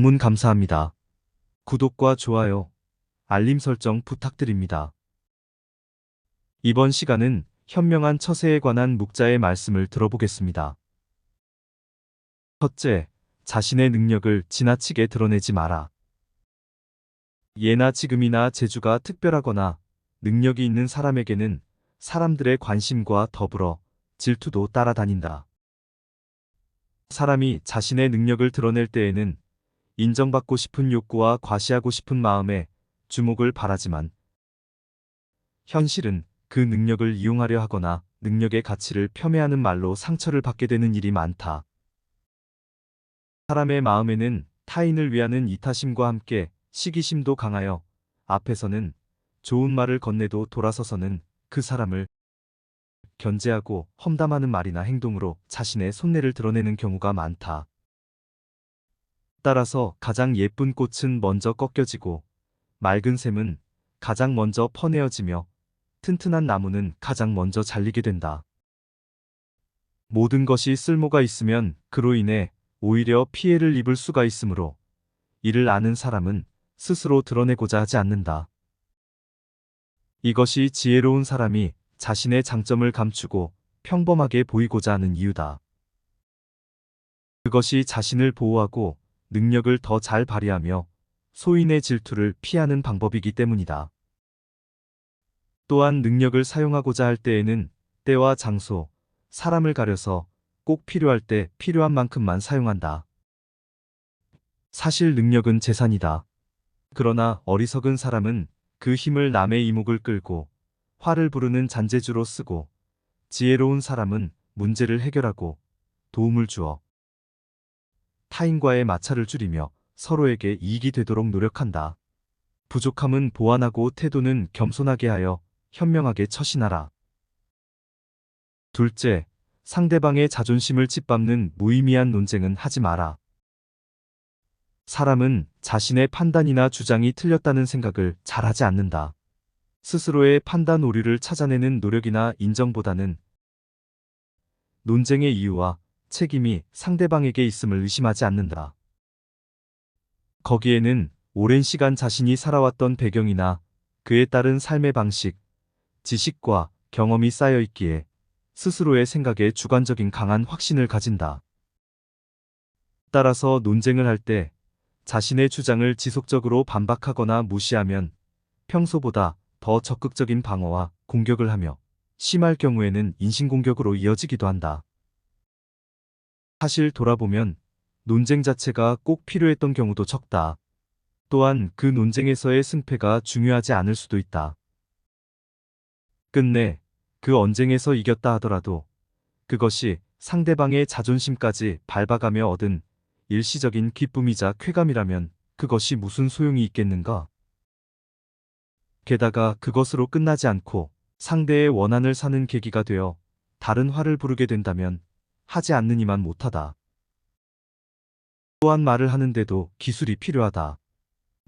방문 감사합니다. 구독과 좋아요, 알림 설정 부탁드립니다. 이번 시간은 현명한 처세에 관한 묵자의 말씀을 들어보겠습니다. 첫째, 자신의 능력을 지나치게 드러내지 마라. 예나 지금이나 재주가 특별하거나 능력이 있는 사람에게는 사람들의 관심과 더불어 질투도 따라다닌다. 사람이 자신의 능력을 드러낼 때에는 인정받고 싶은 욕구와 과시하고 싶은 마음에 주목을 바라지만 현실은 그 능력을 이용하려 하거나 능력의 가치를 폄훼하는 말로 상처를 받게 되는 일이 많다. 사람의 마음에는 타인을 위하는 이타심과 함께 시기심도 강하여 앞에서는 좋은 말을 건네도 돌아서서는 그 사람을 견제하고 험담하는 말이나 행동으로 자신의 손해를 드러내는 경우가 많다. 따라서 가장 예쁜 꽃은 먼저 꺾여지고 맑은 샘은 가장 먼저 퍼내어지며 튼튼한 나무는 가장 먼저 잘리게 된다. 모든 것이 쓸모가 있으면 그로 인해 오히려 피해를 입을 수가 있으므로 이를 아는 사람은 스스로 드러내고자 하지 않는다. 이것이 지혜로운 사람이 자신의 장점을 감추고 평범하게 보이고자 하는 이유다. 그것이 자신을 보호하고 능력을 더 잘 발휘하며 소인의 질투를 피하는 방법이기 때문이다. 또한 능력을 사용하고자 할 때에는 때와 장소, 사람을 가려서 꼭 필요할 때 필요한 만큼만 사용한다. 사실 능력은 재산이다. 그러나 어리석은 사람은 그 힘을 남의 이목을 끌고 화를 부르는 잔재주로 쓰고 지혜로운 사람은 문제를 해결하고 도움을 주어 타인과의 마찰을 줄이며 서로에게 이익이 되도록 노력한다. 부족함은 보완하고 태도는 겸손하게 하여 현명하게 처신하라. 둘째, 상대방의 자존심을 짓밟는 무의미한 논쟁은 하지 마라. 사람은 자신의 판단이나 주장이 틀렸다는 생각을 잘하지 않는다. 스스로의 판단 오류를 찾아내는 노력이나 인정보다는 논쟁의 이유와 책임이 상대방에게 있음을 의심하지 않는다. 거기에는 오랜 시간 자신이 살아왔던 배경이나 그에 따른 삶의 방식, 지식과 경험이 쌓여 있기에 스스로의 생각에 주관적인 강한 확신을 가진다. 따라서 논쟁을 할 때 자신의 주장을 지속적으로 반박하거나 무시하면 평소보다 더 적극적인 방어와 공격을 하며 심할 경우에는 인신공격으로 이어지기도 한다. 사실 돌아보면 논쟁 자체가 꼭 필요했던 경우도 적다. 또한 그 논쟁에서의 승패가 중요하지 않을 수도 있다. 끝내 그 언쟁에서 이겼다 하더라도 그것이 상대방의 자존심까지 밟아가며 얻은 일시적인 기쁨이자 쾌감이라면 그것이 무슨 소용이 있겠는가? 게다가 그것으로 끝나지 않고 상대의 원한을 사는 계기가 되어 다른 화를 부르게 된다면 하지 않느니만 못하다. 또한 말을 하는데도 기술이 필요하다.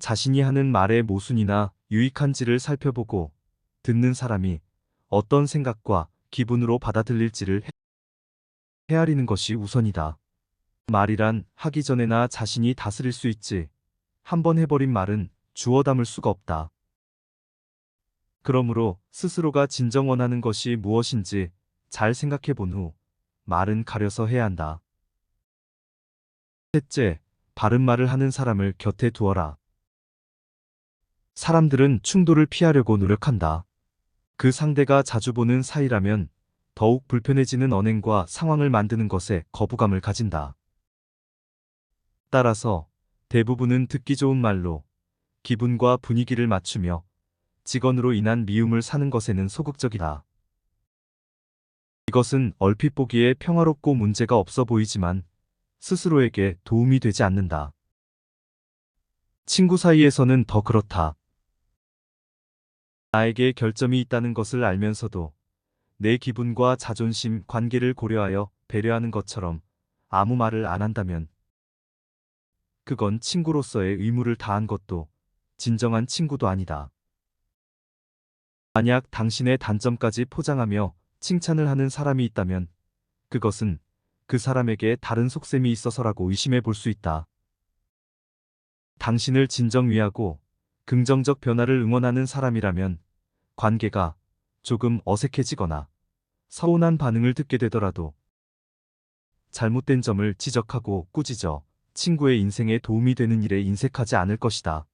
자신이 하는 말의 모순이나 유익한지를 살펴보고 듣는 사람이 어떤 생각과 기분으로 받아들일지를 헤아리는 것이 우선이다. 말이란 하기 전에나 자신이 다스릴 수 있지. 한번 해버린 말은 주워 담을 수가 없다. 그러므로 스스로가 진정 원하는 것이 무엇인지 잘 생각해 본 후 말은 가려서 해야 한다. 셋째, 바른 말을 하는 사람을 곁에 두어라. 사람들은 충돌을 피하려고 노력한다. 그 상대가 자주 보는 사이라면 더욱 불편해지는 언행과 상황을 만드는 것에 거부감을 가진다. 따라서 대부분은 듣기 좋은 말로 기분과 분위기를 맞추며 직언으로 인한 미움을 사는 것에는 소극적이다. 이것은 얼핏 보기에 평화롭고 문제가 없어 보이지만 스스로에게 도움이 되지 않는다. 친구 사이에서는 더 그렇다. 나에게 결점이 있다는 것을 알면서도 내 기분과 자존심, 관계를 고려하여 배려하는 것처럼 아무 말을 안 한다면 그건 친구로서의 의무를 다한 것도 진정한 친구도 아니다. 만약 당신의 단점까지 포장하며 칭찬을 하는 사람이 있다면 그것은 그 사람에게 다른 속셈이 있어서라고 의심해 볼 수 있다. 당신을 진정 위하고 긍정적 변화를 응원하는 사람이라면 관계가 조금 어색해지거나 서운한 반응을 듣게 되더라도 잘못된 점을 지적하고 꾸짖어 친구의 인생에 도움이 되는 일에 인색하지 않을 것이다.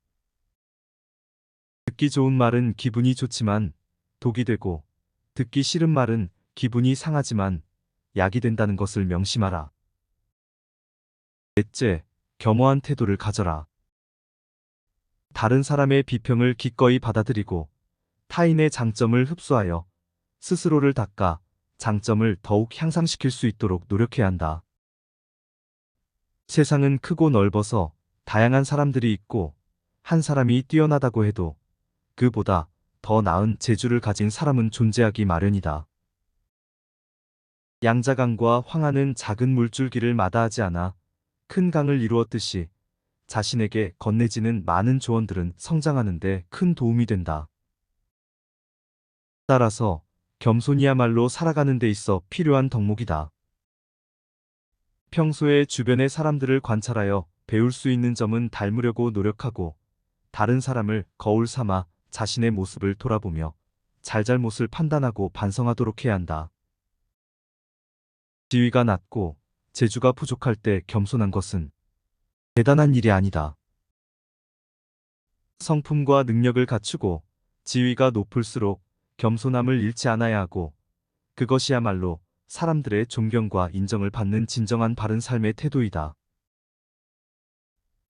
듣기 좋은 말은 기분이 좋지만 독이 되고 듣기 싫은 말은 기분이 상하지만 약이 된다는 것을 명심하라. 넷째, 겸허한 태도를 가져라. 다른 사람의 비평을 기꺼이 받아들이고 타인의 장점을 흡수하여 스스로를 닦아 장점을 더욱 향상시킬 수 있도록 노력해야 한다. 세상은 크고 넓어서 다양한 사람들이 있고 한 사람이 뛰어나다고 해도 그보다 더 나은 재주를 가진 사람은 존재하기 마련이다. 양자강과 황하는 작은 물줄기를 마다하지 않아 큰 강을 이루었듯이 자신에게 건네지는 많은 조언들은 성장하는 데 큰 도움이 된다. 따라서 겸손이야말로 살아가는 데 있어 필요한 덕목이다. 평소에 주변의 사람들을 관찰하여 배울 수 있는 점은 닮으려고 노력하고 다른 사람을 거울 삼아 자신의 모습을 돌아보며 잘잘못을 판단하고 반성하도록 해야 한다. 지위가 낮고 재주가 부족할 때 겸손한 것은 대단한 일이 아니다. 성품과 능력을 갖추고 지위가 높을수록 겸손함을 잃지 않아야 하고 그것이야말로 사람들의 존경과 인정을 받는 진정한 바른 삶의 태도이다.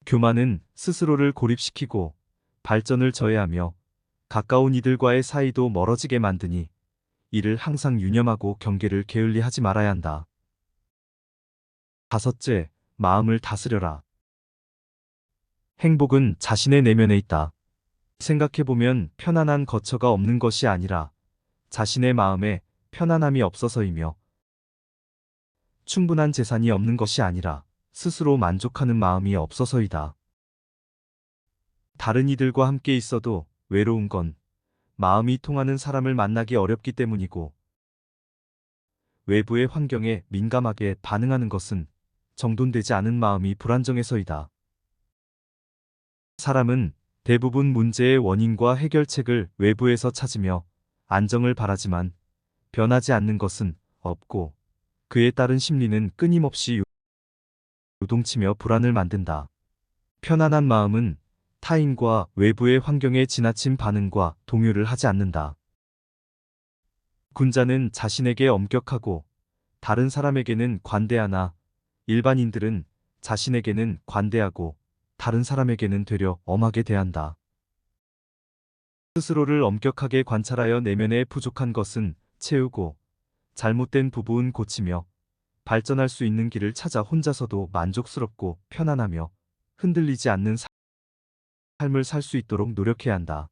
교만은 스스로를 고립시키고 발전을 저해하며 가까운 이들과의 사이도 멀어지게 만드니 이를 항상 유념하고 경계를 게을리하지 말아야 한다. 다섯째, 마음을 다스려라. 행복은 자신의 내면에 있다. 생각해보면 편안한 거처가 없는 것이 아니라 자신의 마음에 편안함이 없어서이며 충분한 재산이 없는 것이 아니라 스스로 만족하는 마음이 없어서이다. 다른 이들과 함께 있어도 외로운 건 마음이 통하는 사람을 만나기 어렵기 때문이고 외부의 환경에 민감하게 반응하는 것은 정돈되지 않은 마음이 불안정해서이다. 사람은 대부분 문제의 원인과 해결책을 외부에서 찾으며 안정을 바라지만 변하지 않는 것은 없고 그에 따른 심리는 끊임없이 요동치며 불안을 만든다. 편안한 마음은 타인과 외부의 환경에 지나친 반응과 동요를 하지 않는다. 군자는 자신에게 엄격하고 다른 사람에게는 관대하나 일반인들은 자신에게는 관대하고 다른 사람에게는 되려 엄하게 대한다. 스스로를 엄격하게 관찰하여 내면에 부족한 것은 채우고 잘못된 부분 고치며 발전할 수 있는 길을 찾아 혼자서도 만족스럽고 편안하며 흔들리지 않는 삶을 살 수 있도록 노력해야 한다.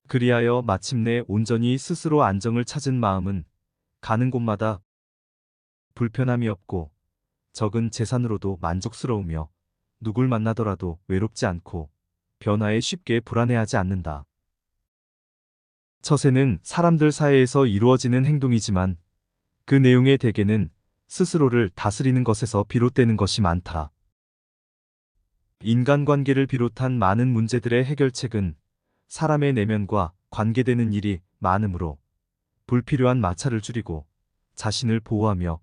그리하여 마침내 온전히 스스로 안정을 찾은 마음은 가는 곳마다 불편함이 없고 적은 재산으로도 만족스러우며 누굴 만나더라도 외롭지 않고 변화에 쉽게 불안해하지 않는다. 처세는 사람들 사이에서 이루어지는 행동이지만 그 내용의 대개는 스스로를 다스리는 것에서 비롯되는 것이 많다. 인간관계를 비롯한 많은 문제들의 해결책은 사람의 내면과 관계되는 일이 많으므로 불필요한 마찰을 줄이고 자신을 보호하며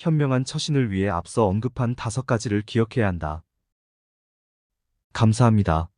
현명한 처신을 위해 앞서 언급한 5가지를 기억해야 한다. 감사합니다.